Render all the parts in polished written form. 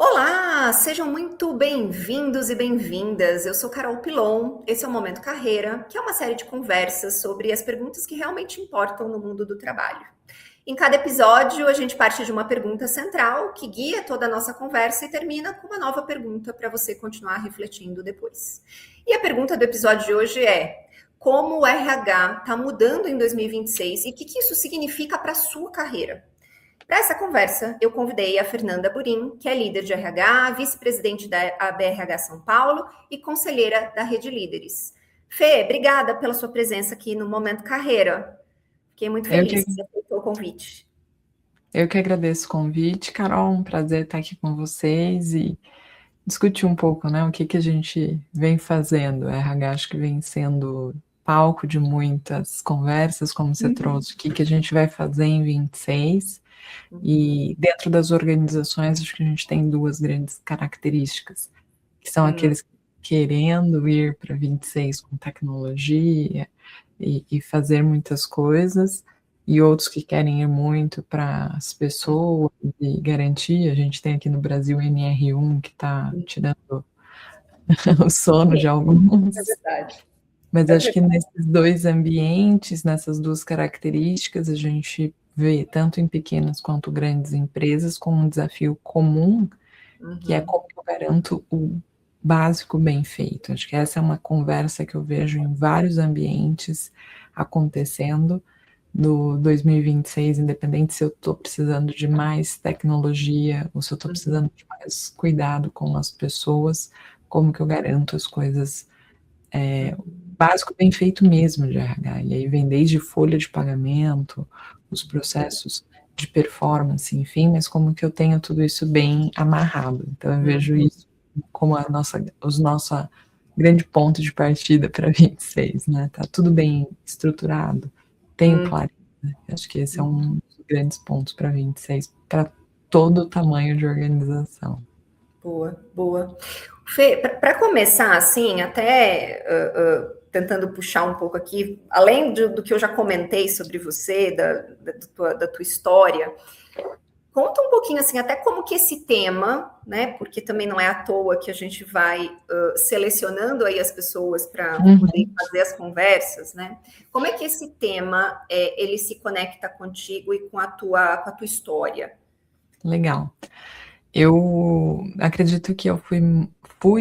Olá, sejam muito bem-vindos e bem-vindas. Eu sou Carol Pilon, esse é o Momento Carreira, que é uma série de conversas sobre as perguntas que realmente importam no mundo do trabalho. Em cada episódio, a gente parte de uma pergunta central que guia toda a nossa conversa e termina com uma nova pergunta para você continuar refletindo depois. E a pergunta do episódio de hoje é: como o RH está mudando em 2026 e o que isso significa para a sua carreira? Para essa conversa, eu convidei a Fernanda Burim, que é líder de RH, vice-presidente da ABRH São Paulo e conselheira da Rede Líderes. Fê, obrigada pela sua presença aqui no Momento Carreira. Fiquei muito Eu feliz que, que você aceitou o convite. eu que agradeço o convite, Carol. Um prazer estar aqui com vocês e discutir um pouco, né, o que a gente vem fazendo. O RH acho que vem sendo palco de muitas conversas, como você trouxe, o que a gente vai fazer em 26. E dentro das organizações, acho que a gente tem duas grandes características, que são aqueles querendo ir para 26 com tecnologia e fazer muitas coisas, e outros que querem ir muito para as pessoas e garantir. A gente tem aqui no Brasil o NR1 que está tirando o sono de É alguns, verdade. mas É acho que verdade. nesses dois ambientes, nessas duas características, a gente vê, tanto em pequenas quanto grandes empresas, como um desafio comum, que é como eu garanto o básico bem feito. Acho que essa é uma conversa que eu vejo em vários ambientes acontecendo no 2026, independente se eu estou precisando de mais tecnologia ou se eu estou precisando de mais cuidado com as pessoas, como que eu garanto as coisas, básico bem feito mesmo de RH. E aí vem desde folha de pagamento, os processos de performance, enfim, mas como que eu tenho tudo isso bem amarrado. Então eu vejo isso como os nossa grande ponto de partida para 26, né? Tá tudo bem estruturado, tenho clareza. Acho que esse é um dos grandes pontos para 26, para todo o tamanho de organização. Boa, boa. Fê, para começar, assim, até tentando puxar um pouco aqui, além do que eu já comentei sobre você, da tua história, conta um pouquinho assim, até como que esse tema, né? Porque também não é à toa que a gente vai selecionando aí as pessoas para poder Uhum. fazer as conversas, né? Como é que esse tema ele se conecta contigo e com com a tua história? Legal. Eu acredito que eu fui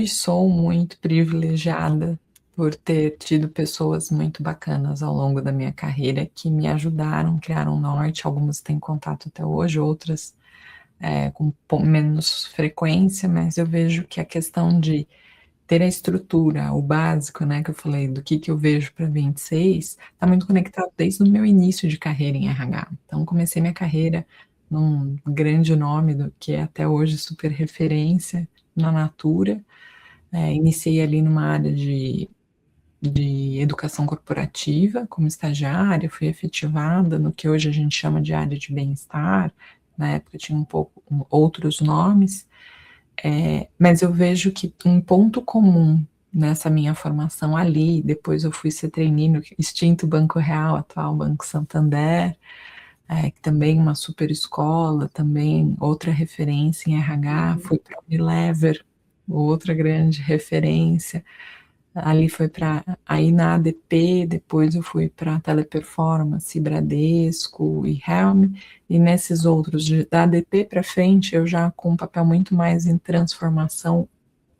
e sou muito privilegiada por ter tido pessoas muito bacanas ao longo da minha carreira que me ajudaram, criaram norte. Algumas têm contato até hoje, outras com menos frequência, mas eu vejo que a questão de ter a estrutura, o básico, né, que eu falei, do que eu vejo para 26, está muito conectado desde o meu início de carreira em RH. Então, comecei minha carreira num grande nome do que é até hoje super referência na Natura. Iniciei ali numa área de educação corporativa como estagiária, fui efetivada no que hoje a gente chama de área de bem-estar. Na época tinha um pouco outros nomes, mas eu vejo que um ponto comum nessa minha formação ali, depois eu fui ser trainee no extinto Banco Real, atual Banco Santander, que também uma super escola, também outra referência em RH, fui para a Unilever, outra grande referência. Ali foi para, aí na ADP, depois eu fui para Teleperformance, Bradesco e Helm, e nesses outros, da ADP para frente, eu já com um papel muito mais em transformação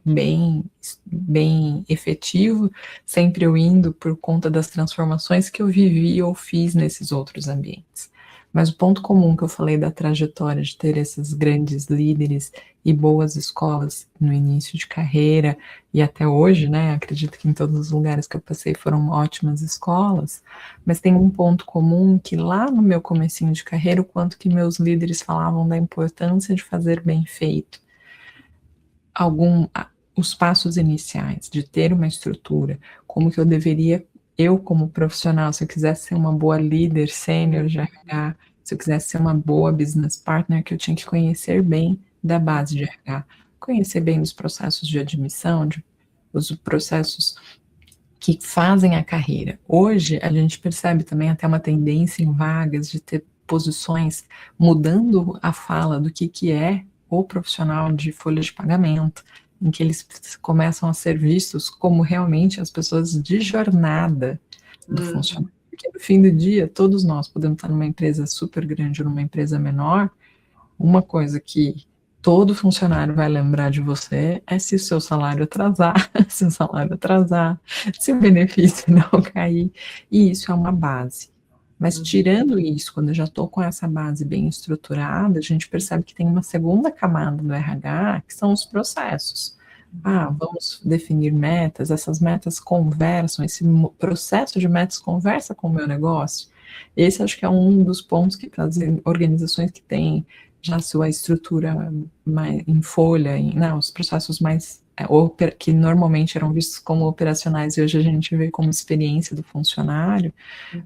bem, bem efetivo, sempre eu indo por conta das transformações que eu vivi ou fiz nesses outros ambientes. Mas o ponto comum que eu falei da trajetória de ter esses grandes líderes e boas escolas no início de carreira e até hoje, né? Acredito que em todos os lugares que eu passei foram ótimas escolas, mas tem um ponto comum que lá no meu comecinho de carreira, o quanto que meus líderes falavam da importância de fazer bem feito. Os passos iniciais, de ter uma estrutura, como que eu deveria, eu como profissional, se eu quisesse ser uma boa líder sênior de RH, se eu quisesse ser uma boa business partner, que eu tinha que conhecer bem da base de RH, conhecer bem os processos de admissão, os processos que fazem a carreira. Hoje, a gente percebe também até uma tendência em vagas de ter posições mudando a fala do que é o profissional de folha de pagamento, em que eles começam a ser vistos como realmente as pessoas de jornada do funcionário. Porque no fim do dia, todos nós podemos estar numa empresa super grande ou numa empresa menor, uma coisa que todo funcionário vai lembrar de você é se o seu salário atrasar, se o salário atrasar, se o benefício não cair, e isso é uma base. Mas tirando isso, quando eu já estou com essa base bem estruturada, a gente percebe que tem uma segunda camada do RH, que são os processos. Vamos definir metas, essas metas conversam, esse processo de metas conversa com o meu negócio. Esse acho que é um dos pontos que as organizações que têm já sua estrutura mais em folha, os processos mais que normalmente eram vistos como operacionais e hoje a gente vê como experiência do funcionário,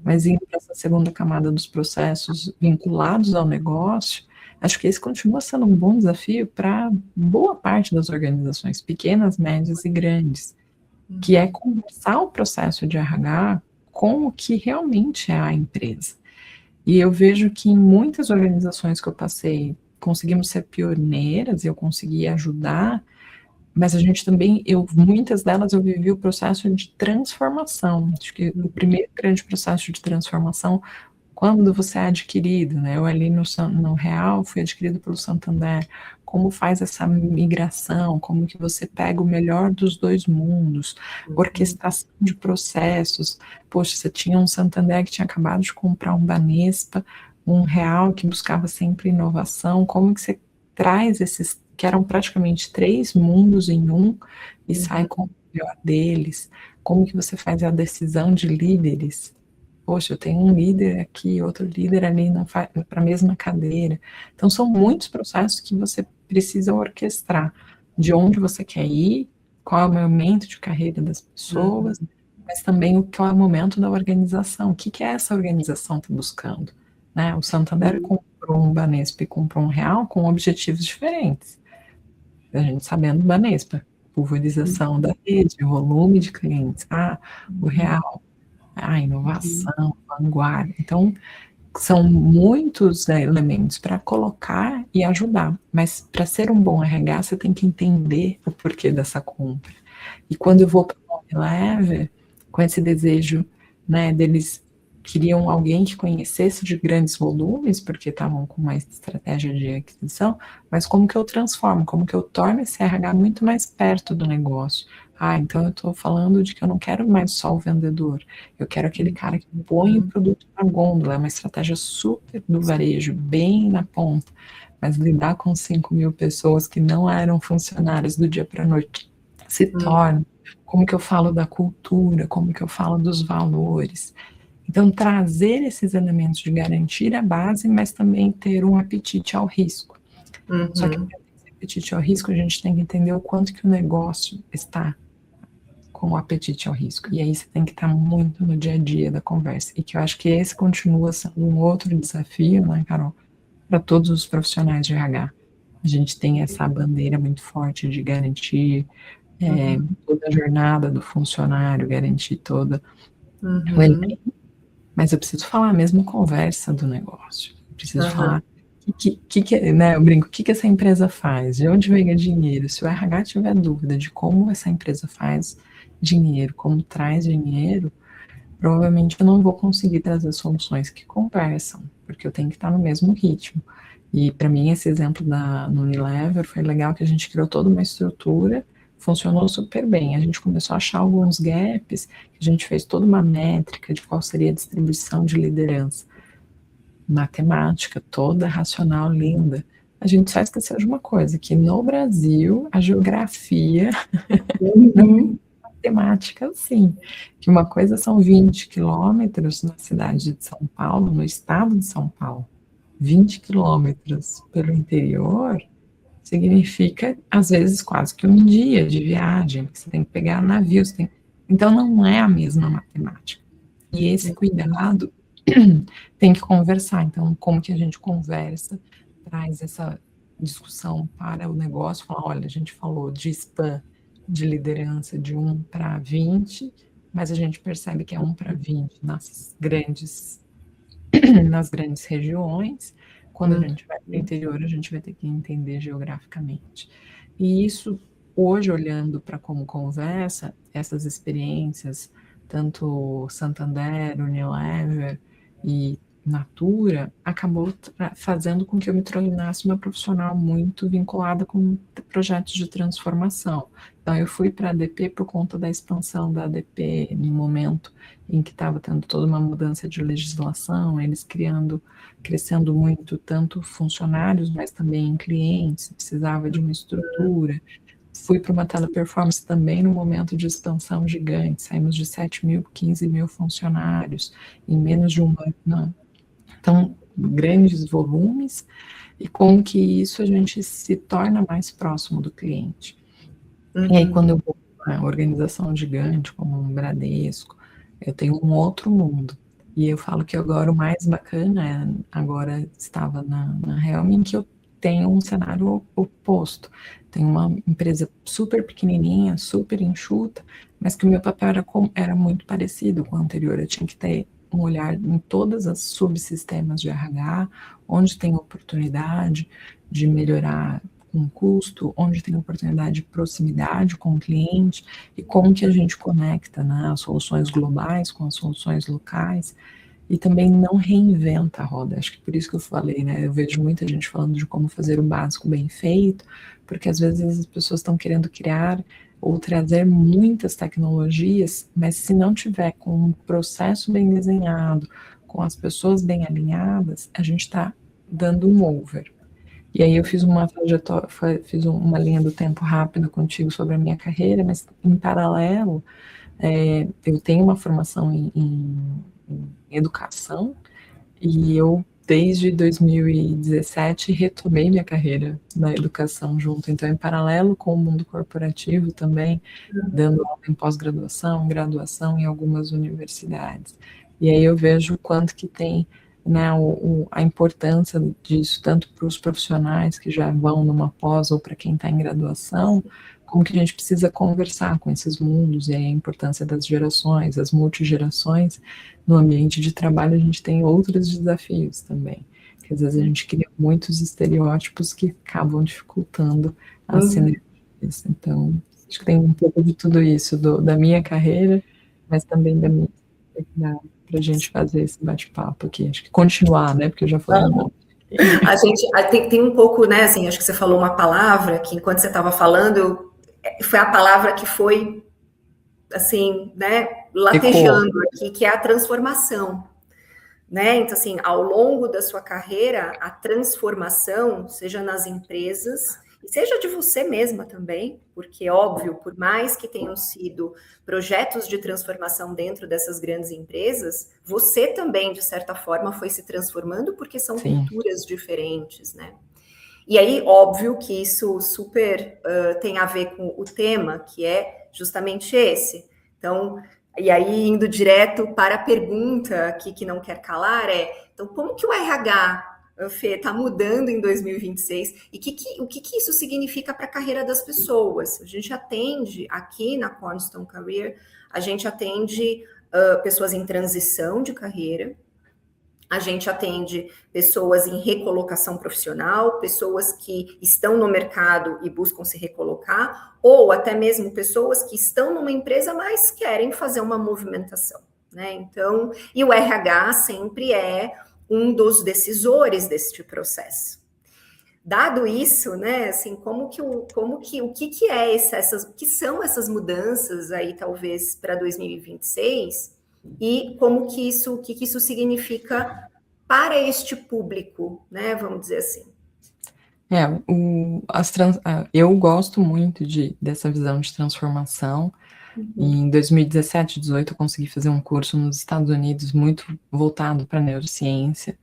mas indo para essa segunda camada dos processos vinculados ao negócio, acho que esse continua sendo um bom desafio para boa parte das organizações, pequenas, médias e grandes, que é conversar o processo de RH com o que realmente é a empresa. E eu vejo que em muitas organizações que eu passei, conseguimos ser pioneiras, eu consegui ajudar, mas a gente também, muitas delas eu vivi o processo de transformação. Acho que o primeiro grande processo de transformação, quando você é adquirido, né? Eu ali no Real fui adquirido pelo Santander. Como faz essa migração? Como que você pega o melhor dos dois mundos? Orquestração de processos. Poxa, você tinha um Santander que tinha acabado de comprar um Banespa, um Real que buscava sempre inovação. Como que você traz esses, que eram praticamente 3 mundos em um, e sai com o melhor deles? Como que você faz a decisão de líderes? Poxa, eu tenho um líder aqui, outro líder ali para a mesma cadeira. Então, são muitos processos que você precisa orquestrar. De onde você quer ir, qual é o momento de carreira das pessoas, mas também qual é o momento da organização. O que é essa organização está buscando? Né? O Santander comprou um Banespa e comprou um Real com objetivos diferentes. A gente sabendo o Banespa, pulverização da rede, volume de clientes. O Real, a inovação, vanguarda. Então, são muitos elementos para colocar e ajudar, mas para ser um bom RH, você tem que entender o porquê dessa compra. E quando eu vou para o Unilever, com esse desejo, né, deles queriam alguém que conhecesse de grandes volumes, porque estavam com uma estratégia de aquisição, mas como que eu transformo, como que eu torno esse RH muito mais perto do negócio. Então eu estou falando de que eu não quero mais só o vendedor, eu quero aquele cara que põe o produto na gôndola, é uma estratégia super do varejo, bem na ponta, mas lidar com 5.000 pessoas que não eram funcionários do dia para a noite se torna, como que eu falo da cultura, como que eu falo dos valores. Então, trazer esses elementos de garantir a base, mas também ter um apetite ao risco. Só que, para ter esse apetite ao risco, a gente tem que entender o quanto que o negócio está com o apetite ao risco. E aí você tem que estar muito no dia a dia da conversa. E que eu acho que esse continua sendo um outro desafio, né, Carol, para todos os profissionais de RH. A gente tem essa bandeira muito forte de garantir toda a jornada do funcionário, garantir toda o elemento. Mas eu preciso falar a mesma conversa do negócio. Eu preciso falar né, eu brinco, o que essa empresa faz? De onde vem o dinheiro? Se o RH tiver dúvida de como essa empresa faz dinheiro, como traz dinheiro, provavelmente eu não vou conseguir trazer soluções que conversam, porque eu tenho que estar no mesmo ritmo. E para mim esse exemplo no Unilever foi legal, que a gente criou toda uma estrutura, funcionou super bem. A gente começou a achar alguns gaps, a gente fez toda uma métrica de qual seria a distribuição de liderança. Matemática toda racional, linda. A gente só esqueceu de uma coisa, que no Brasil a geografia não é matemática assim, que uma coisa são 20 quilômetros na cidade de São Paulo, no estado de São Paulo. 20 quilômetros pelo interior significa, às vezes, quase que um dia de viagem, porque você tem que pegar navios. Então, não é a mesma matemática. E esse cuidado tem que conversar. Então, como que a gente conversa, traz essa discussão para o negócio, falar, olha, a gente falou de spam, de liderança de 1 para 20, mas a gente percebe que é 1 para 20 nas grandes regiões. Quando a gente vai para o interior, a gente vai ter que entender geograficamente. E isso, hoje, olhando para como conversa, essas experiências, tanto Santander, Unilever e Natura, acabou fazendo com que eu me tornasse uma profissional muito vinculada com projetos de transformação. Então, eu fui para a ADP por conta da expansão da ADP, no momento em que estava tendo toda uma mudança de legislação, eles crescendo muito, tanto funcionários, mas também clientes, precisava de uma estrutura. Fui para uma teleperformance também no momento de expansão gigante, saímos de 7 mil, 15 mil funcionários em menos de um ano. Então, grandes volumes, e com que isso a gente se torna mais próximo do cliente. E aí, quando eu vou para uma organização gigante, como um Bradesco, eu tenho um outro mundo. E eu falo que agora o mais bacana agora estava na Helmin, que eu tenho um cenário oposto. Tenho uma empresa super pequenininha, super enxuta, mas que o meu papel era muito parecido com o anterior. Eu tinha que ter um olhar em todas as subsistemas de RH, onde tem oportunidade de melhorar com custo, onde tem oportunidade de proximidade com o cliente e como que a gente conecta, né, as soluções globais com as soluções locais e também não reinventa a roda. Acho que por isso que eu falei, né, eu vejo muita gente falando de como fazer o básico bem feito, porque às vezes as pessoas estão querendo criar ou trazer muitas tecnologias, mas se não tiver com um processo bem desenhado, com as pessoas bem alinhadas, a gente está dando um over. E aí eu fiz uma trajetória, fiz uma linha do tempo rápida contigo sobre a minha carreira, mas em paralelo, eu tenho uma formação em educação, e eu, desde 2017, retomei minha carreira na educação junto. Então, em paralelo com o mundo corporativo também, dando aula em pós-graduação, graduação em algumas universidades. E aí eu vejo o quanto que tem, né, a importância disso, tanto para os profissionais que já vão numa pós ou para quem está em graduação, como que a gente precisa conversar com esses mundos, e aí a importância das gerações, as multigerações. No ambiente de trabalho a gente tem outros desafios também, que às vezes a gente cria muitos estereótipos que acabam dificultando as sinergias. Então, acho que tem um pouco de tudo isso, da minha carreira, mas também da minha para a gente fazer esse bate-papo aqui. Acho que continuar, né, porque eu já falei um monte. A gente tem um pouco, né, assim, acho que você falou uma palavra que enquanto você estava falando, foi a palavra que foi, assim, né, latejando aqui, que é a transformação, né? Então, assim, ao longo da sua carreira, a transformação, seja nas empresas, e seja de você mesma também, porque, óbvio, por mais que tenham sido projetos de transformação dentro dessas grandes empresas, você também, de certa forma, foi se transformando, porque são culturas diferentes, né? E aí, óbvio que isso super tem a ver com o tema, que é justamente esse. Então, e aí, indo direto para a pergunta aqui que não quer calar, então, como que o RH, Fê, está mudando em 2026? E o que isso significa para a carreira das pessoas? A gente atende aqui na Cornerstone Career, a gente atende pessoas em transição de carreira, a gente atende pessoas em recolocação profissional, pessoas que estão no mercado e buscam se recolocar, ou até mesmo pessoas que estão numa empresa, mas querem fazer uma movimentação, né? Então, e o RH sempre é um dos decisores deste processo. Dado isso, né, assim, o que são essas mudanças aí, talvez, para 2026, e como que o que isso significa para este público, né, vamos dizer assim. Eu gosto muito dessa visão de transformação. Em 2017, 2018, eu consegui fazer um curso nos Estados Unidos muito voltado para neurociência,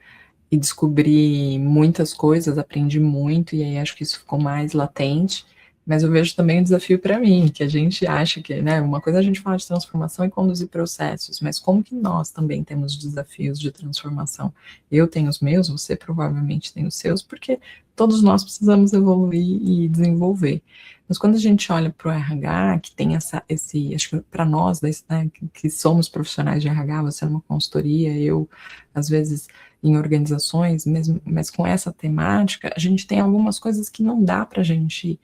e descobri muitas coisas, aprendi muito, e aí acho que isso ficou mais latente, mas eu vejo também um desafio para mim, que a gente acha que, né, uma coisa é a gente falar de transformação e conduzir processos, mas como que nós também temos desafios de transformação? Eu tenho os meus, você provavelmente tem os seus, porque todos nós precisamos evoluir e desenvolver. Mas quando a gente olha para o RH, que tem acho que para nós, né, que somos profissionais de RH, você é uma consultoria, eu, às vezes, em organizações, mesmo, mas com essa temática, a gente tem algumas coisas que não dá para a gente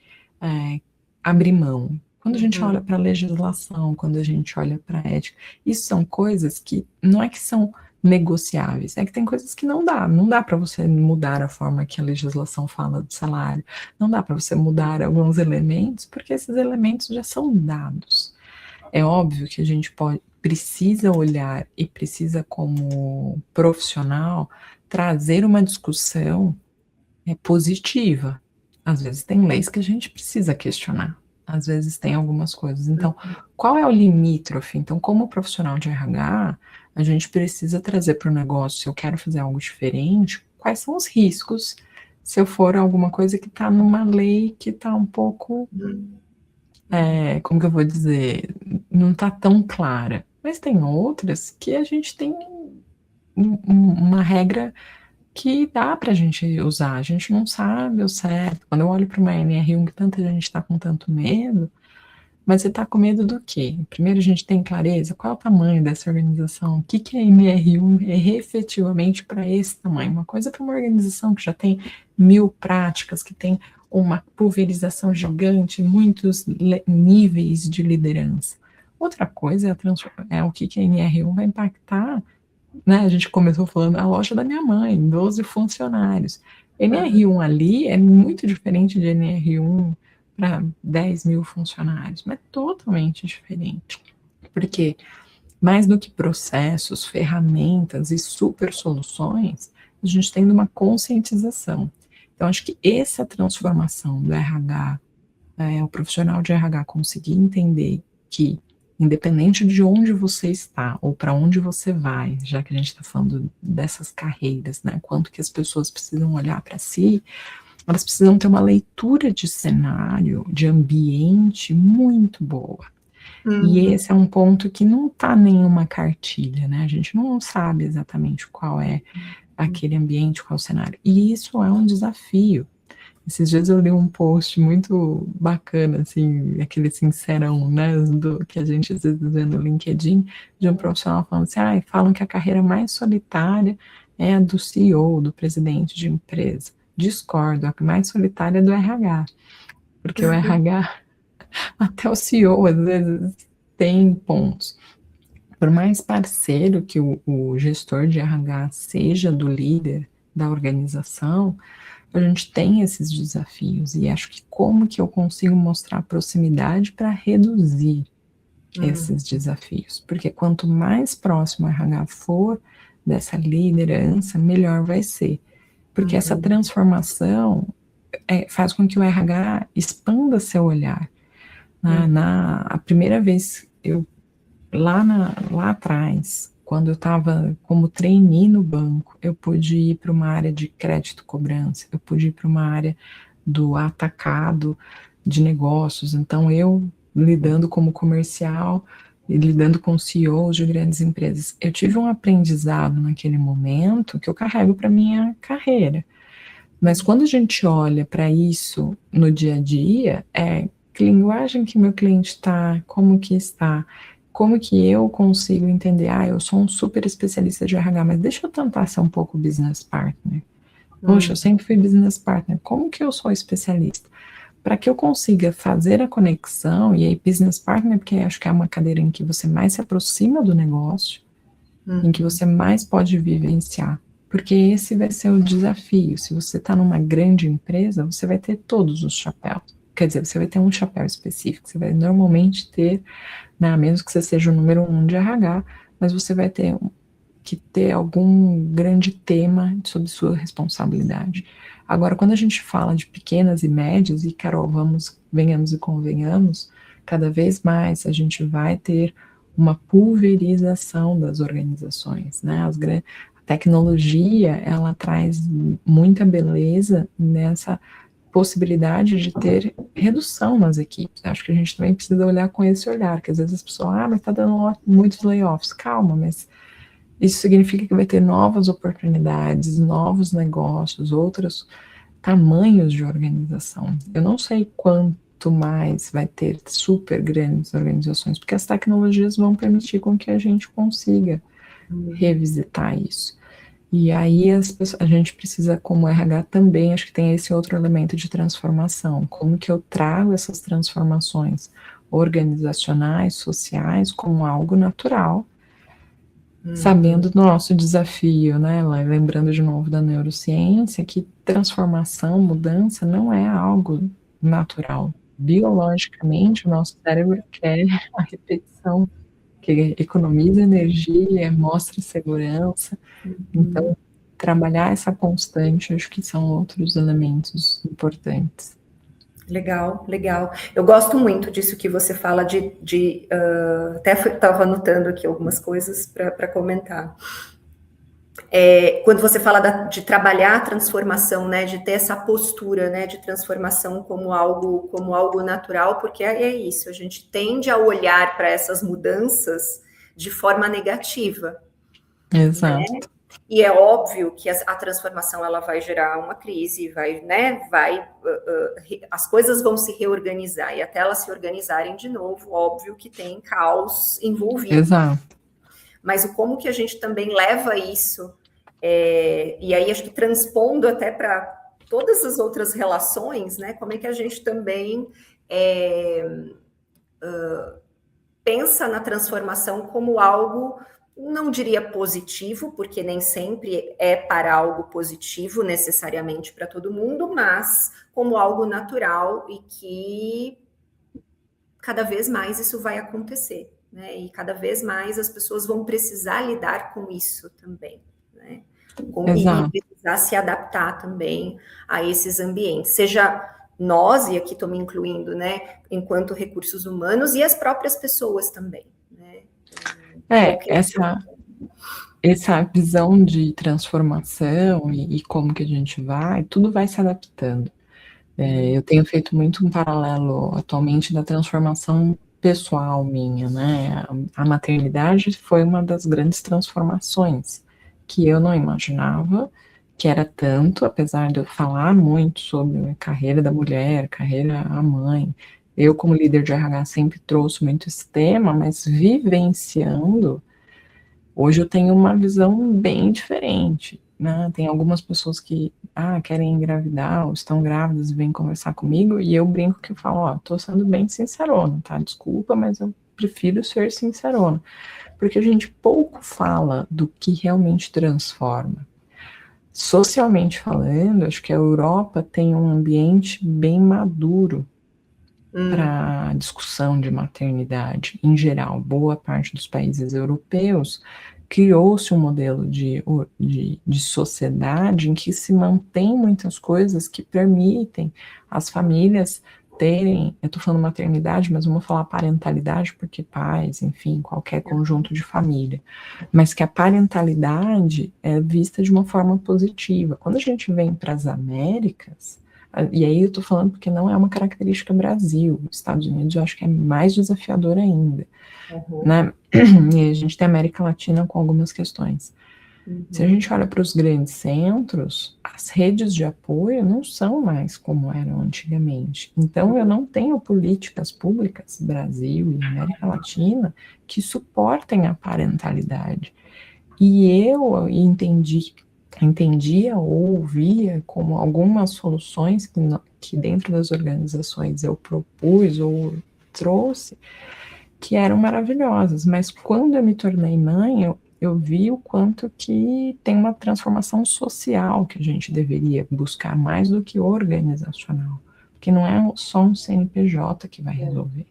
abrir mão. Quando a gente olha para a legislação, quando a gente olha para a ética, isso são coisas que não é que são negociáveis, é que tem coisas que não dá para você mudar a forma que a legislação fala do salário, não dá para você mudar alguns elementos, porque esses elementos já são dados. É óbvio que a gente precisa olhar e precisa, como profissional, trazer uma discussão positiva. Às vezes tem leis que a gente precisa questionar, às vezes tem algumas coisas. Então, qual é o limítrofe? Então, como profissional de RH, a gente precisa trazer para o negócio, se eu quero fazer algo diferente, quais são os riscos se eu for alguma coisa que está numa lei que está um pouco, como que eu vou dizer, não está tão clara. Mas tem outras que a gente tem uma regra que dá para a gente usar, a gente não sabe o certo. Quando eu olho para uma NR1 que tanta gente está com tanto medo, mas você está com medo do quê? Primeiro a gente tem clareza, qual é o tamanho dessa organização, o que é NR1 é efetivamente para esse tamanho, uma coisa para uma organização que já tem 1000 práticas, que tem uma pulverização gigante, muitos níveis de liderança. Outra coisa é o que a NR1 vai impactar, né? A gente começou falando a loja da minha mãe, 12 funcionários. NR1 ali é muito diferente de NR1 para 10.000 funcionários, mas totalmente diferente. Porque mais do que processos, ferramentas e super soluções, a gente tem uma conscientização. Então, acho que essa transformação do RH, o profissional de RH conseguir entender que, independente de onde você está ou para onde você vai, já que a gente está falando dessas carreiras, né, quanto que as pessoas precisam olhar para si, elas precisam ter uma leitura de cenário, de ambiente muito boa. E esse é um ponto que não está nenhuma cartilha, né? A gente não sabe exatamente qual é aquele ambiente, qual é o cenário. E isso é um desafio. Esses dias eu li um post muito bacana, assim, aquele sincerão, né, que a gente às vezes vê no LinkedIn, de um profissional falando assim, falam que a carreira mais solitária é a do CEO, do presidente de empresa. Discordo, a mais solitária é do RH, porque o RH, até o CEO às vezes tem pontos. Por mais parceiro que o gestor de RH seja do líder da organização, a gente tem esses desafios, e acho que como que eu consigo mostrar proximidade para reduzir esses desafios, porque quanto mais próximo o RH for dessa liderança, melhor vai ser, porque essa transformação faz com que o RH expanda seu olhar. A primeira vez, lá atrás, quando eu estava como trainee no banco, eu pude ir para uma área de crédito cobrança, eu pude ir para uma área do atacado de negócios, então eu lidando como comercial e lidando com CEOs de grandes empresas. Eu tive um aprendizado naquele momento que eu carrego para minha carreira. Mas quando a gente olha para isso no dia a dia, que linguagem que meu cliente está, como que eu consigo entender, eu sou um super especialista de RH, mas deixa eu tentar ser um pouco business partner. Poxa, eu sempre fui business partner, como que eu sou especialista? Para que eu consiga fazer a conexão, e aí business partner, porque acho que é uma cadeira em que você mais se aproxima do negócio, em que você mais pode vivenciar, porque esse vai ser o desafio. Se você está numa grande empresa, você vai ter todos os chapéus, quer dizer, você vai ter um chapéu específico, você vai normalmente ter, né, a menos que você seja o número 1 de RH, mas você vai ter que ter algum grande tema sob sua responsabilidade. Agora, quando a gente fala de pequenas e médias, e Carol, venhamos e convenhamos, cada vez mais a gente vai ter uma pulverização das organizações, né? A tecnologia, ela traz muita beleza nessa possibilidade de ter redução nas equipes. Acho que a gente também precisa olhar com esse olhar, que às vezes as pessoas, mas está dando muitos layoffs. Calma, mas isso significa que vai ter novas oportunidades, novos negócios, outros tamanhos de organização. Eu não sei quanto mais vai ter super grandes organizações, porque as tecnologias vão permitir com que a gente consiga revisitar isso. E aí a gente precisa, como RH também, acho que tem esse outro elemento de transformação. Como que eu trago essas transformações organizacionais, sociais, como algo natural, sabendo do nosso desafio, né? Lembrando de novo da neurociência, que transformação, mudança não é algo natural. Biologicamente, o nosso cérebro quer a repetição, que economiza energia, mostra segurança. Então, trabalhar essa constante, acho que são outros elementos importantes. Legal, legal. Eu gosto muito disso que você fala até estava anotando aqui algumas coisas para comentar. Quando você fala de trabalhar a transformação, né, de ter essa postura, né, de transformação como algo natural, porque é isso, a gente tende a olhar para essas mudanças de forma negativa. Exato. Né? E é óbvio que a transformação ela vai gerar uma crise, as coisas vão se reorganizar, e até elas se organizarem de novo, óbvio que tem caos envolvido. Exato. Mas como que a gente também leva isso, e aí acho que transpondo até para todas as outras relações, né? Como é que a gente também pensa na transformação como algo, não diria positivo, porque nem sempre é para algo positivo necessariamente para todo mundo, mas como algo natural e que cada vez mais isso vai acontecer, né? E cada vez mais as pessoas vão precisar lidar com isso também, né? E precisar se adaptar também a esses ambientes, seja nós, e aqui estou me incluindo, né, enquanto recursos humanos, e as próprias pessoas também, né? Essa visão de transformação e como que a gente vai, tudo vai se adaptando. Eu tenho feito muito um paralelo atualmente da transformação pessoal minha, né? A maternidade foi uma das grandes transformações que eu não imaginava que era tanto, apesar de eu falar muito sobre a carreira da mulher, carreira a mãe. Eu, como líder de RH, sempre trouxe muito esse tema, mas vivenciando, hoje eu tenho uma visão bem diferente, né? Tem algumas pessoas que querem engravidar ou estão grávidas e vêm conversar comigo, e eu brinco que eu falo, tô sendo bem sincerona, tá? Desculpa, mas eu prefiro ser sincerona, porque a gente pouco fala do que realmente transforma. Socialmente falando, acho que a Europa tem um ambiente bem maduro para discussão de maternidade em geral. Boa parte dos países europeus criou-se um modelo de sociedade em que se mantém muitas coisas que permitem as famílias terem, eu estou falando maternidade, mas vamos falar parentalidade, porque pais, enfim, qualquer conjunto de família, mas que a parentalidade é vista de uma forma positiva. Quando a gente vem para as Américas, e aí eu estou falando porque não é uma característica Brasil, Estados Unidos eu acho que é mais desafiador ainda, né? E a gente tem a América Latina com algumas questões. Se a gente olha para os grandes centros, as redes de apoio não são mais como eram antigamente. Então, eu não tenho políticas públicas, Brasil e América Latina, que suportem a parentalidade. E eu entendia ou ouvia como algumas soluções que dentro das organizações eu propus ou trouxe, que eram maravilhosas, mas quando eu me tornei mãe, eu vi o quanto que tem uma transformação social que a gente deveria buscar mais do que organizacional, porque não é só um CNPJ que vai resolver.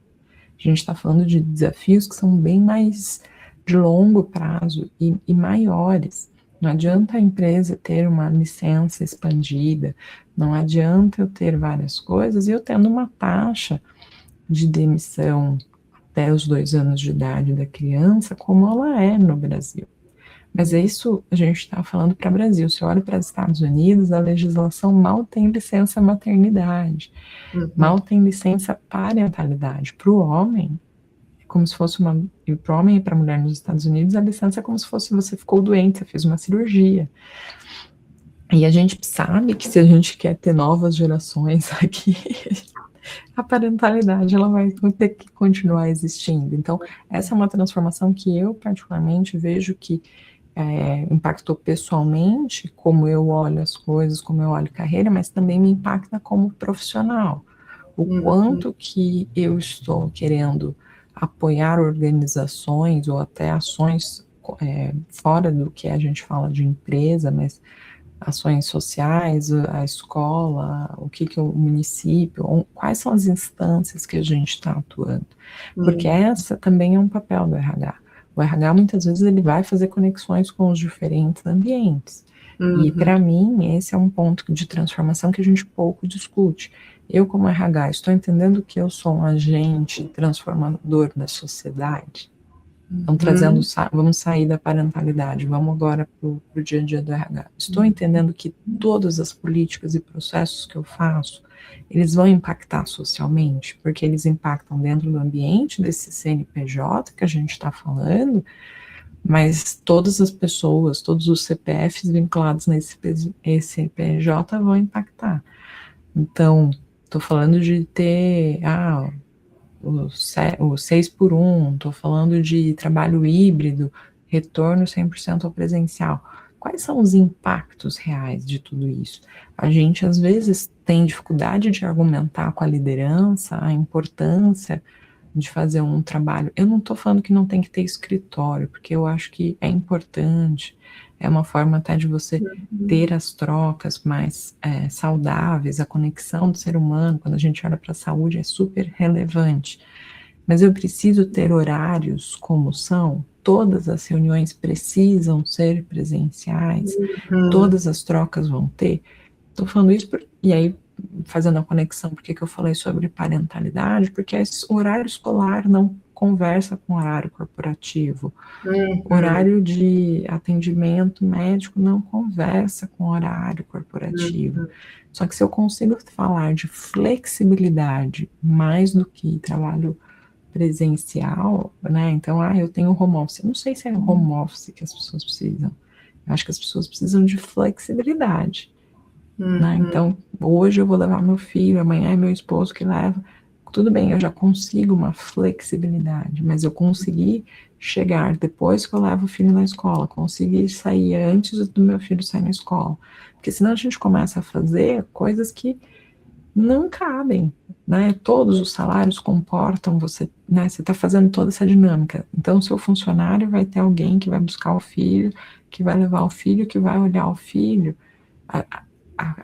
A gente está falando de desafios que são bem mais de longo prazo e maiores. Não adianta a empresa ter uma licença expandida, não adianta eu ter várias coisas e eu tendo uma taxa de demissão até os 2 anos de idade da criança, como ela é no Brasil. Mas isso a gente está falando para o Brasil. Se olha para os Estados Unidos, a legislação mal tem licença maternidade, mal tem licença parentalidade. Para o homem, é como se fosse para o homem e para a mulher nos Estados Unidos, a licença é como se fosse você ficou doente, você fez uma cirurgia. E a gente sabe que se a gente quer ter novas gerações aqui, a parentalidade ela vai ter que continuar existindo. Então, essa é uma transformação que eu particularmente vejo que impactou pessoalmente, como eu olho as coisas, como eu olho carreira, mas também me impacta como profissional. O quanto que eu estou querendo apoiar organizações ou até ações fora do que a gente fala de empresa, mas ações sociais, a escola, o município, quais são as instâncias que a gente está atuando. Porque essa também é um papel do RH. O RH, muitas vezes, ele vai fazer conexões com os diferentes ambientes. E, para mim, esse é um ponto de transformação que a gente pouco discute. Eu, como RH, estou entendendo que eu sou um agente transformador da sociedade. Vamos sair da parentalidade, vamos agora para o dia a dia do RH. Estou entendendo que todas as políticas e processos que eu faço, eles vão impactar socialmente, porque eles impactam dentro do ambiente desse CNPJ que a gente está falando, mas todas as pessoas, todos os CPFs vinculados nesse CNPJ vão impactar. Então, estou falando de ter o 6x1, estou falando de trabalho híbrido, retorno 100% ao presencial. Quais são os impactos reais de tudo isso? A gente, às vezes, tem dificuldade de argumentar com a liderança a importância de fazer um trabalho. Eu não estou falando que não tem que ter escritório, porque eu acho que é importante, é uma forma até de você ter as trocas mais saudáveis, a conexão do ser humano, quando a gente olha para a saúde, é super relevante. Mas eu preciso ter horários como são, todas as reuniões precisam ser presenciais, todas as trocas vão ter. Estou falando isso, e aí, fazendo a conexão, por que eu falei sobre parentalidade? Porque o horário escolar não conversa com o horário corporativo. O horário de atendimento médico não conversa com o horário corporativo. Só que se eu consigo falar de flexibilidade mais do que trabalho presencial, né? Então, eu tenho home office. Eu não sei se é home office que as pessoas precisam. Eu acho que as pessoas precisam de flexibilidade. Né? Então, hoje eu vou levar meu filho, amanhã é meu esposo que leva. Tudo bem, eu já consigo uma flexibilidade, mas eu consegui chegar depois que eu levo o filho na escola, consegui sair antes do meu filho sair na escola. Porque senão a gente começa a fazer coisas que não cabem, né? Todos os salários comportam você, né? Você está fazendo toda essa dinâmica. Então, o seu funcionário vai ter alguém que vai buscar o filho, que vai levar o filho, que vai olhar o filho.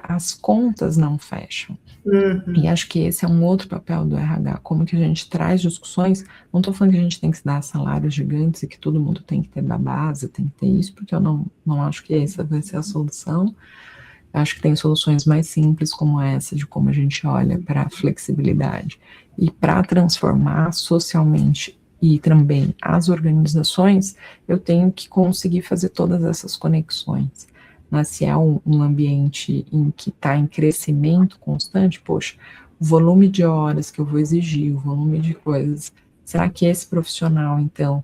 As contas não fecham. E acho que esse é um outro papel do RH, como que a gente traz discussões, não estou falando que a gente tem que se dar salários gigantes e que todo mundo tem que ter da base, tem que ter isso, porque eu não acho que essa vai ser a solução. Acho que tem soluções mais simples como essa, de como a gente olha para a flexibilidade. E para transformar socialmente e também as organizações, eu tenho que conseguir fazer todas essas conexões. Mas se é um ambiente em que está em crescimento constante, poxa, o volume de horas que eu vou exigir, o volume de coisas, será que esse profissional, então,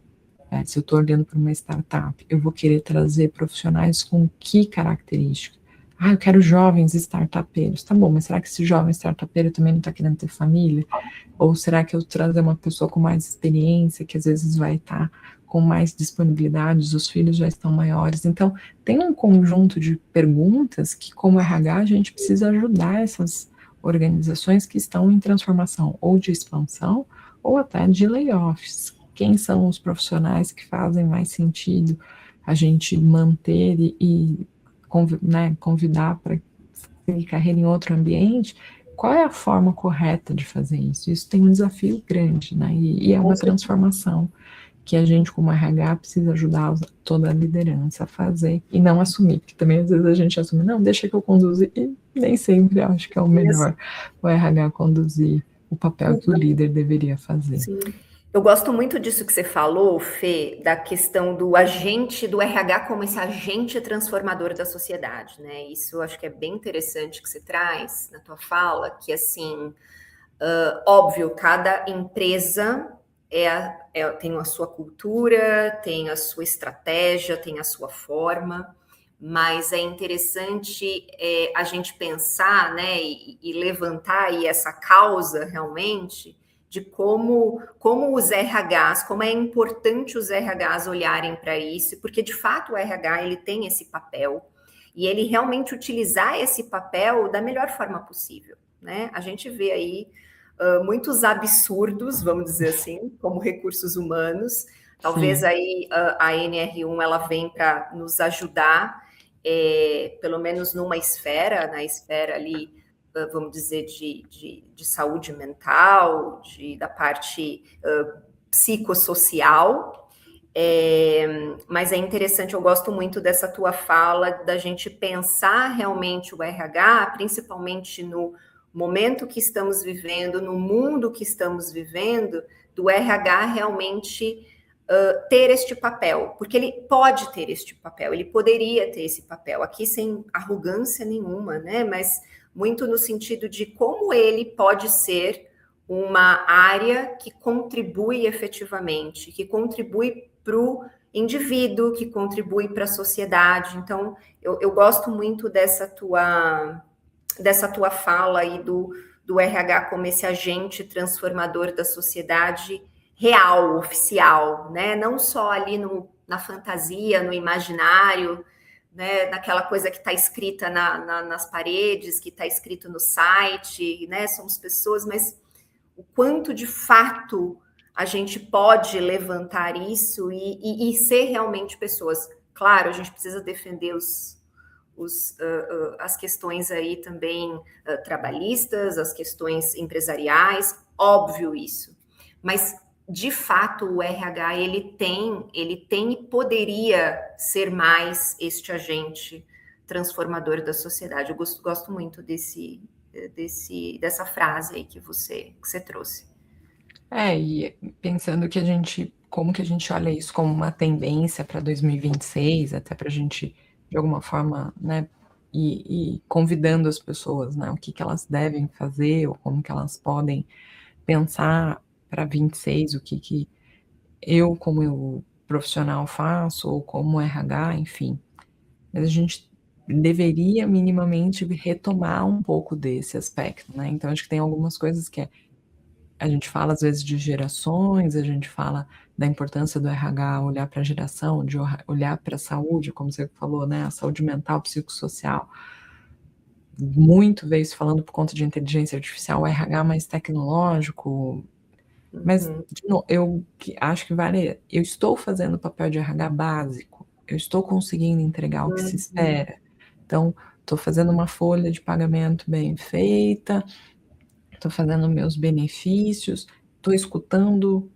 se eu estou olhando para uma startup, eu vou querer trazer profissionais com que características? Eu quero jovens startupeiros. Tá bom, mas será que esse jovem startupeiro também não está querendo ter família? Ou será que eu trazer uma pessoa com mais experiência, que às vezes vai estar com mais disponibilidade, os filhos já estão maiores? Então, tem um conjunto de perguntas que, como RH, a gente precisa ajudar essas organizações que estão em transformação, ou de expansão, ou até de layoffs. Quem são os profissionais que fazem mais sentido a gente manter e convidar para seguir carreira em outro ambiente? Qual é a forma correta de fazer isso? Isso tem um desafio grande, né? E é uma transformação que a gente, como RH, precisa ajudar toda a liderança a fazer e não assumir, porque também às vezes a gente assume, não, deixa que eu conduza, e nem sempre acho que é o melhor o RH conduzir o papel que o líder deveria fazer. Sim. Eu gosto muito disso que você falou, Fê, da questão do agente, do RH como esse agente transformador da sociedade, né? Isso eu acho que é bem interessante que você traz na tua fala, que assim, óbvio, cada empresa tem a sua cultura, tem a sua estratégia, tem a sua forma, mas é interessante a gente pensar, né, e levantar aí essa causa realmente, de como os RHs, como é importante os RHs olharem para isso, porque de fato o RH ele tem esse papel e ele realmente utilizar esse papel da melhor forma possível, né? A gente vê aí muitos absurdos, vamos dizer assim, como recursos humanos. Talvez Sim. aí a NR1 ela vem para nos ajudar, pelo menos numa esfera, na esfera ali, vamos dizer, de saúde mental, da parte psicossocial. Mas é interessante, eu gosto muito dessa tua fala, da gente pensar realmente o RH, principalmente no momento que estamos vivendo, no mundo que estamos vivendo, do RH realmente ter este papel, porque ele pode ter este papel, ele poderia ter esse papel, aqui sem arrogância nenhuma, né? Mas muito no sentido de como ele pode ser uma área que contribui efetivamente, que contribui para o indivíduo, que contribui para a sociedade. Então, eu gosto muito dessa tua fala aí do RH como esse agente transformador da sociedade real, oficial, né? Não só ali na fantasia, no imaginário, né? Naquela coisa que está escrita nas paredes, que está escrito no site, né? Somos pessoas, mas o quanto de fato a gente pode levantar isso e ser realmente pessoas. Claro, a gente precisa defender as questões aí também trabalhistas, as questões empresariais, óbvio isso. Mas, de fato, o RH, ele tem e poderia ser mais este agente transformador da sociedade. Eu gosto muito dessa frase aí que você trouxe. E pensando que como que a gente olha isso como uma tendência para 2026, até para a gente, de alguma forma, né, e convidando as pessoas, né, o que elas devem fazer, ou como que elas podem pensar para 26, o que eu, como profissional, faço, ou como RH, enfim. Mas a gente deveria minimamente retomar um pouco desse aspecto, né? Então, acho que tem algumas coisas que a gente fala, às vezes, de gerações, a gente fala da importância do RH olhar para a geração, de olhar para a saúde, como você falou, né? A saúde mental, psicossocial. Muito veio se falando por conta de inteligência artificial, o RH mais tecnológico. Mas, de novo, eu acho que vale. Eu estou fazendo o papel de RH básico, eu estou conseguindo entregar o que se espera. Então, estou fazendo uma folha de pagamento bem feita, estou fazendo meus benefícios, estou escutando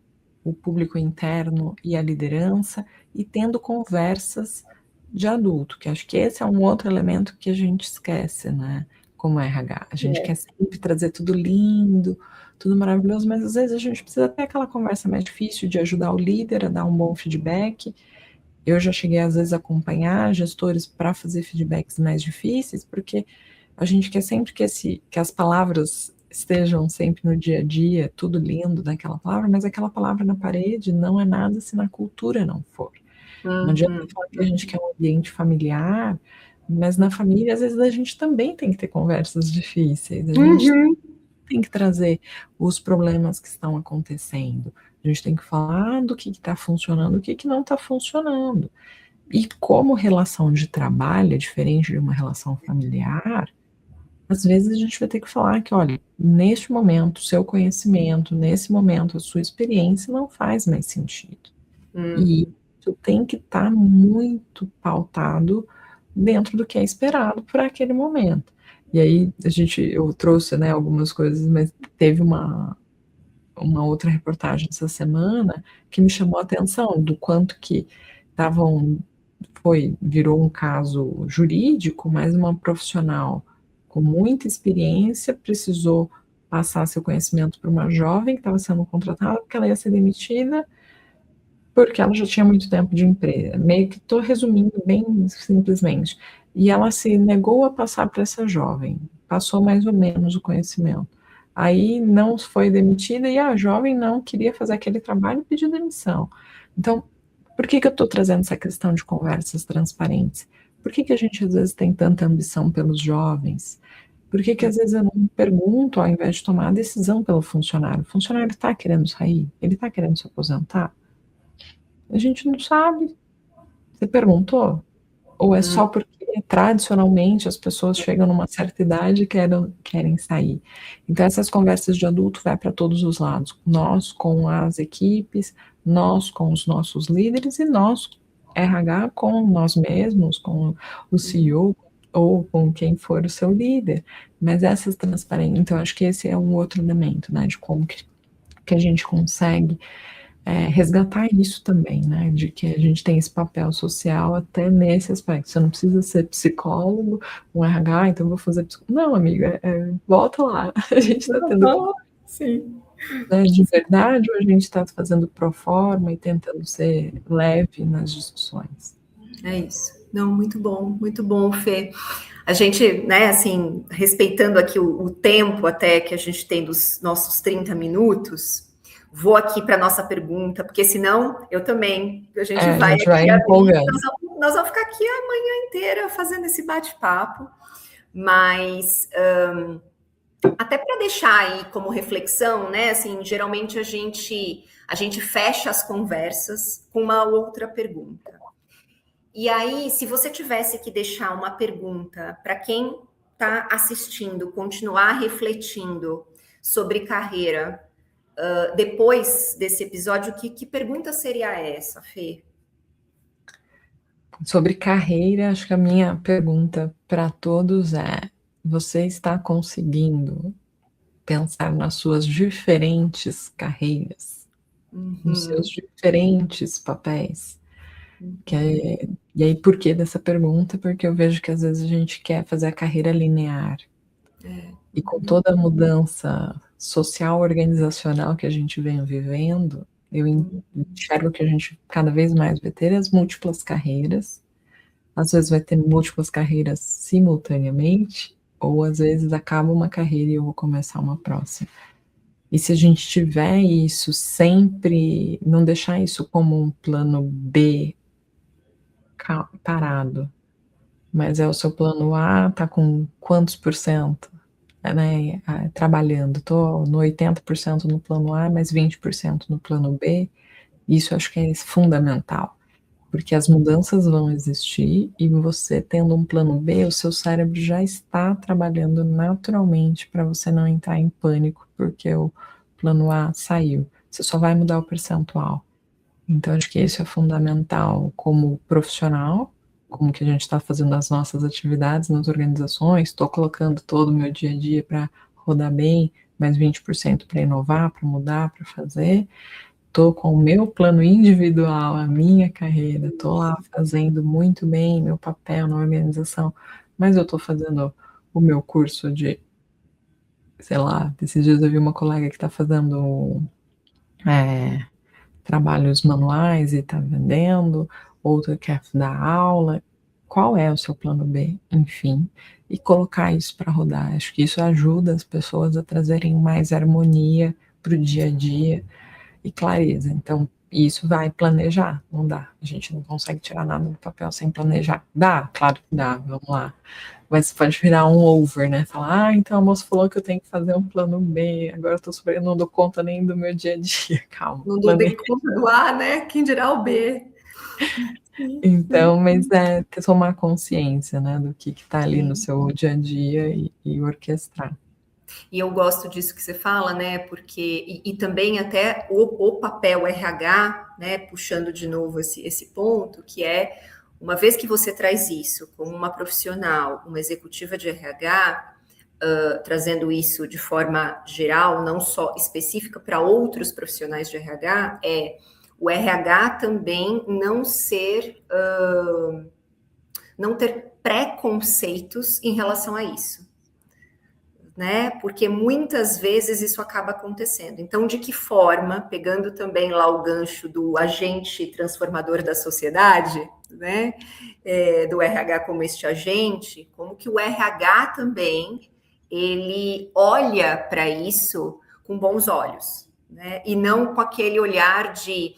o público interno e a liderança e tendo conversas de adulto, que acho que esse é um outro elemento que a gente esquece, né? Como RH. A gente quer sempre trazer tudo lindo, tudo maravilhoso, mas às vezes a gente precisa ter aquela conversa mais difícil de ajudar o líder a dar um bom feedback. Eu já cheguei, às vezes, a acompanhar gestores para fazer feedbacks mais difíceis, porque a gente quer sempre que as palavras estejam sempre no dia a dia, tudo lindo naquela palavra, mas aquela palavra na parede não é nada se na cultura não for. Não adianta falar que a gente quer um ambiente familiar, mas na família, às vezes, a gente também tem que ter conversas difíceis, a gente tem que trazer os problemas que estão acontecendo, a gente tem que falar do que está funcionando, o que não está funcionando. E como relação de trabalho é diferente de uma relação familiar, às vezes a gente vai ter que falar que, olha, neste momento, o seu conhecimento, nesse momento, a sua experiência não faz mais sentido. E isso tem que estar muito pautado dentro do que é esperado para aquele momento. E aí, eu trouxe, né, algumas coisas, mas teve uma outra reportagem essa semana que me chamou a atenção do quanto que virou um caso jurídico, mas uma profissional com muita experiência precisou passar seu conhecimento para uma jovem que estava sendo contratada, porque ela ia ser demitida, porque ela já tinha muito tempo de empresa. Meio que estou resumindo bem simplesmente. E ela se negou a passar para essa jovem, passou mais ou menos o conhecimento. Aí não foi demitida e a jovem não queria fazer aquele trabalho e pediu demissão. Então, por que eu estou trazendo essa questão de conversas transparentes? Por que a gente às vezes tem tanta ambição pelos jovens? Por que que às vezes eu não pergunto ao invés de tomar a decisão pelo funcionário? O funcionário está querendo sair? Ele está querendo se aposentar? A gente não sabe. Você perguntou? Ou é só porque tradicionalmente as pessoas chegam numa certa idade e querem sair? Então essas conversas de adulto vai para todos os lados. Nós com as equipes, nós com os nossos líderes e nós, RH, com nós mesmos, com o CEO ou com quem for o seu líder. Mas essas transparências, então acho que esse é um outro elemento, né, de como que a gente consegue resgatar isso também, né, de que a gente tem esse papel social até nesse aspecto. Você não precisa ser psicólogo, um RH, então eu vou fazer não, amiga, volta lá, a gente está tendo Sim. né, de verdade ou a gente está fazendo pro forma e tentando ser leve nas discussões? É isso. Não, muito bom, Fê. A gente, né, assim, respeitando aqui o tempo até que a gente tem dos nossos 30 minutos, vou aqui para a nossa pergunta, porque senão eu também, a gente A vai gente vai aqui abrir, empolgando. nós vamos ficar aqui a manhã inteira fazendo esse bate-papo, mas até para deixar aí como reflexão, né, assim, geralmente a gente fecha as conversas com uma outra pergunta. E aí, se você tivesse que deixar uma pergunta para quem está assistindo, continuar refletindo sobre carreira, depois desse episódio, que pergunta seria essa, Fê? Sobre carreira, acho que a minha pergunta para todos é: você está conseguindo pensar nas suas diferentes carreiras, nos seus diferentes papéis? E aí, por que dessa pergunta? Porque eu vejo que às vezes a gente quer fazer a carreira linear. E com toda a mudança social, organizacional que a gente vem vivendo, eu enxergo que a gente cada vez mais vai ter as múltiplas carreiras, às vezes vai ter múltiplas carreiras simultaneamente, ou às vezes acaba uma carreira e eu vou começar uma próxima. E se a gente tiver isso sempre, não deixar isso como um plano B parado, mas é o seu plano A, tá com quantos por cento, né, trabalhando? Tô no 80% no plano A, mais 20% no plano B. Isso acho que é fundamental, porque as mudanças vão existir e você tendo um plano B, o seu cérebro já está trabalhando naturalmente para você não entrar em pânico, porque o plano A saiu. Você só vai mudar o percentual. Então acho que isso é fundamental como profissional, como que a gente está fazendo as nossas atividades nas organizações, estou colocando todo o meu dia a dia para rodar bem, mais 20% para inovar, para mudar, para fazer. Estou com o meu plano individual, a minha carreira, estou lá fazendo muito bem meu papel na organização, mas eu estou fazendo o meu curso de, sei lá, esses dias eu vi uma colega que está fazendo trabalhos manuais e está vendendo, outra quer dar aula. Qual é o seu plano B? Enfim, e colocar isso para rodar. Acho que isso ajuda as pessoas a trazerem mais harmonia para o dia a dia e clareza. Então, isso vai planejar, não dá. A gente não consegue tirar nada do papel sem planejar. Dá, claro que dá, vamos lá. Mas pode virar um over, né? Falar, então a moça falou que eu tenho que fazer um plano B, agora eu tô sofrendo, não dou conta nem do meu dia a dia. Calma. Não dou conta do A, né? Quem dirá o B? Então, mas é tomar consciência, né, do que tá ali no seu dia a dia e orquestrar. E eu gosto disso que você fala, né? Porque, e também até o papel RH, né? Puxando de novo esse ponto, que é uma vez que você traz isso como uma profissional, uma executiva de RH, trazendo isso de forma geral, não só específica para outros profissionais de RH, o RH também não ter preconceitos em relação a isso, né? Porque muitas vezes isso acaba acontecendo. Então, de que forma, pegando também lá o gancho do agente transformador da sociedade, né? Do RH como este agente, como que o RH também ele olha para isso com bons olhos, né? E não com aquele olhar de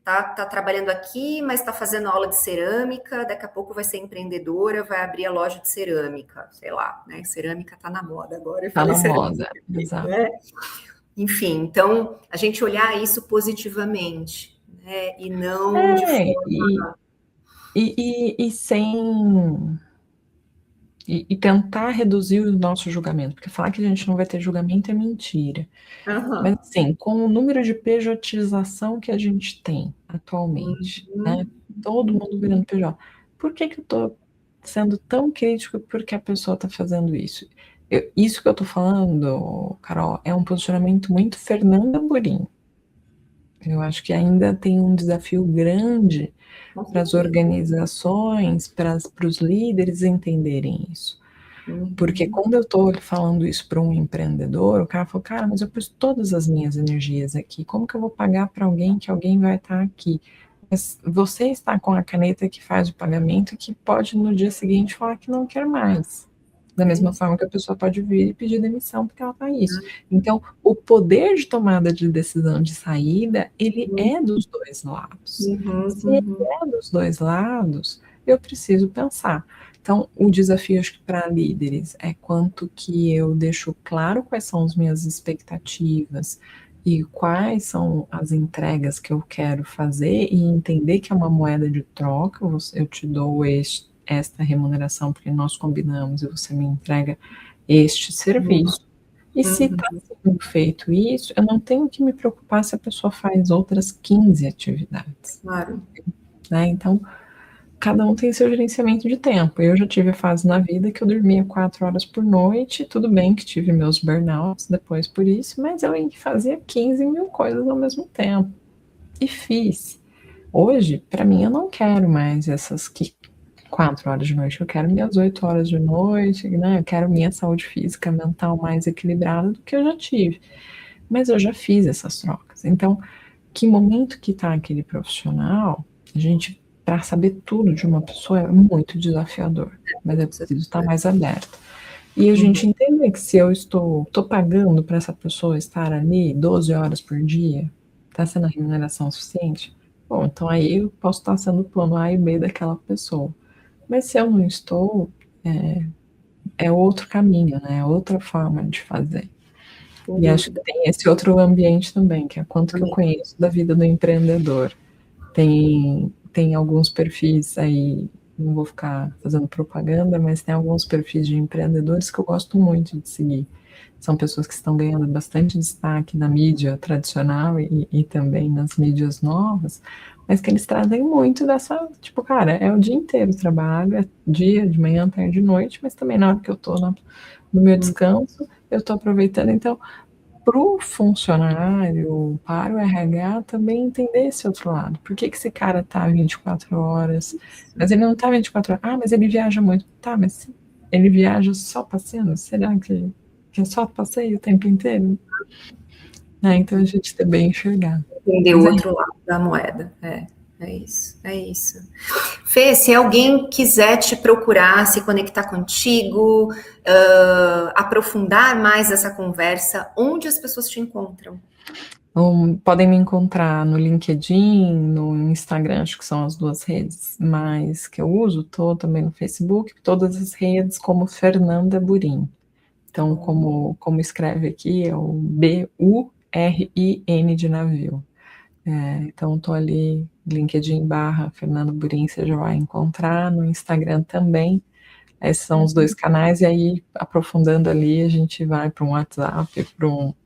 Tá trabalhando aqui, mas está fazendo aula de cerâmica, daqui a pouco vai ser empreendedora, vai abrir a loja de cerâmica, sei lá, né? Cerâmica tá na moda agora, eu Tá falei na cerâmica, moda, exato. né? Enfim, então a gente olhar isso positivamente, né? E não de É, forma. e sem. E tentar reduzir o nosso julgamento, porque falar que a gente não vai ter julgamento é mentira. Mas, Aham. assim, com o número de pejotização que a gente tem atualmente, né? Uhum. Todo mundo virando PJ. Por que que eu tô sendo tão crítico porque a pessoa tá fazendo isso? Isso que eu tô falando, Carol, é um posicionamento muito Fernanda Borim. Eu acho que ainda tem um desafio grande Com para as certeza. organizações, para os líderes entenderem isso. Porque Uhum. quando eu estou falando isso para um empreendedor, o cara falou, cara, mas eu pus todas as minhas energias aqui, como que eu vou pagar para alguém que alguém vai estar aqui? Mas você está com a caneta que faz o pagamento que pode no dia seguinte falar que não quer mais. Da É mesma isso. forma que a pessoa pode vir e pedir demissão porque ela está isso. Então, o poder de tomada de decisão de saída, ele é dos dois lados. Uhum, Se ele uhum, é dos dois lados, eu preciso pensar. Então, o desafio, acho que para líderes, é quanto que eu deixo claro quais são as minhas expectativas e quais são as entregas que eu quero fazer e entender que é uma moeda de troca, eu te dou esta remuneração porque nós combinamos e você me entrega este serviço. E se uhum, está sendo feito isso, eu não tenho que me preocupar se a pessoa faz outras 15 atividades, claro. né? Então, cada um tem seu gerenciamento de tempo. Eu já tive a fase na vida que eu dormia 4 horas por noite, tudo bem que tive meus burnouts depois por isso, mas eu fazia 15 mil coisas ao mesmo tempo. E fiz. Hoje, para mim, eu não quero mais essas 4 horas de noite, eu quero minhas 8 horas de noite, né? Eu quero minha saúde física, mental mais equilibrada do que eu já tive. Mas eu já fiz essas trocas. Então, que momento que está aquele profissional, a gente, para saber tudo de uma pessoa é muito desafiador, mas é preciso estar mais aberto. E a Uhum, gente entender que se eu tô pagando para essa pessoa estar ali 12 horas por dia, está sendo a remuneração suficiente? Bom, então aí eu posso estar sendo o plano A e B daquela pessoa. Mas se eu não estou, é outro caminho, né? É outra forma de fazer. sem E acho que dúvida. tem esse outro ambiente também, que é quanto que eu Também. conheço da vida do empreendedor. Tem alguns perfis aí, não vou ficar fazendo propaganda, mas tem alguns perfis de empreendedores que eu gosto muito de seguir. São pessoas que estão ganhando bastante destaque na mídia tradicional e também nas mídias novas, mas que eles trazem muito dessa, tipo, cara, é o dia inteiro trabalho, é dia, de manhã, tarde, de noite, mas também na hora que eu tô no meu Uhum, descanso, eu tô aproveitando. Então, para o funcionário, para o RH também entender esse outro lado. Por que que esse cara tá 24 horas? Mas ele não tá 24 horas. Ah, mas ele viaja muito. Tá, mas ele viaja só passeando? Será que é só passeio o tempo inteiro? Então a uhum. gente também enxergar. Entender o Mas é outro lado da moeda. É isso, é isso. Fê, se alguém quiser te procurar, se conectar contigo, aprofundar mais essa conversa, onde as pessoas te encontram? Podem me encontrar no LinkedIn, no Instagram, acho que são as duas redes mais que eu uso. Estou também no Facebook, todas as redes como Fernanda Burim. Tá Então, bom. como escreve aqui, é o Burin de navio. Então, estou ali, LinkedIn / Fernando Burin, você já vai encontrar, no Instagram também. Esses são os dois canais, e aí, aprofundando ali, a gente vai para um WhatsApp,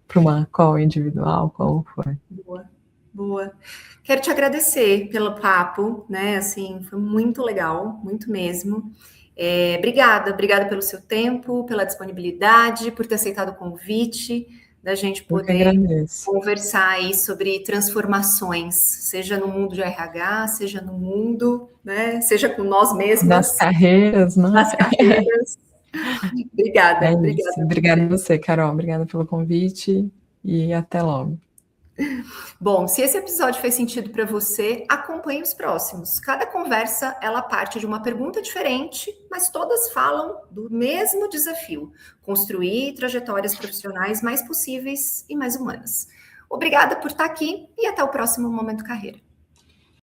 para uma call individual, como for. Boa, boa. Quero te agradecer pelo papo, né? Assim, foi muito legal, muito mesmo. Obrigada pelo seu tempo, pela disponibilidade, por ter aceitado o convite, da gente Eu que poder agradeço. conversar aí sobre transformações, seja no mundo de RH, seja no mundo, né? Seja com nós Das mesmas, carreiras, né? nas carreiras. É isso. Obrigada Obrigada a mesmo. você, Carol. Obrigada pelo convite e até logo. Bom, se esse episódio fez sentido para você, acompanhe os próximos. Cada conversa, ela parte de uma pergunta diferente, mas todas falam do mesmo desafio: construir trajetórias profissionais mais possíveis e mais humanas. Obrigada por estar aqui e até o próximo Momento Carreira.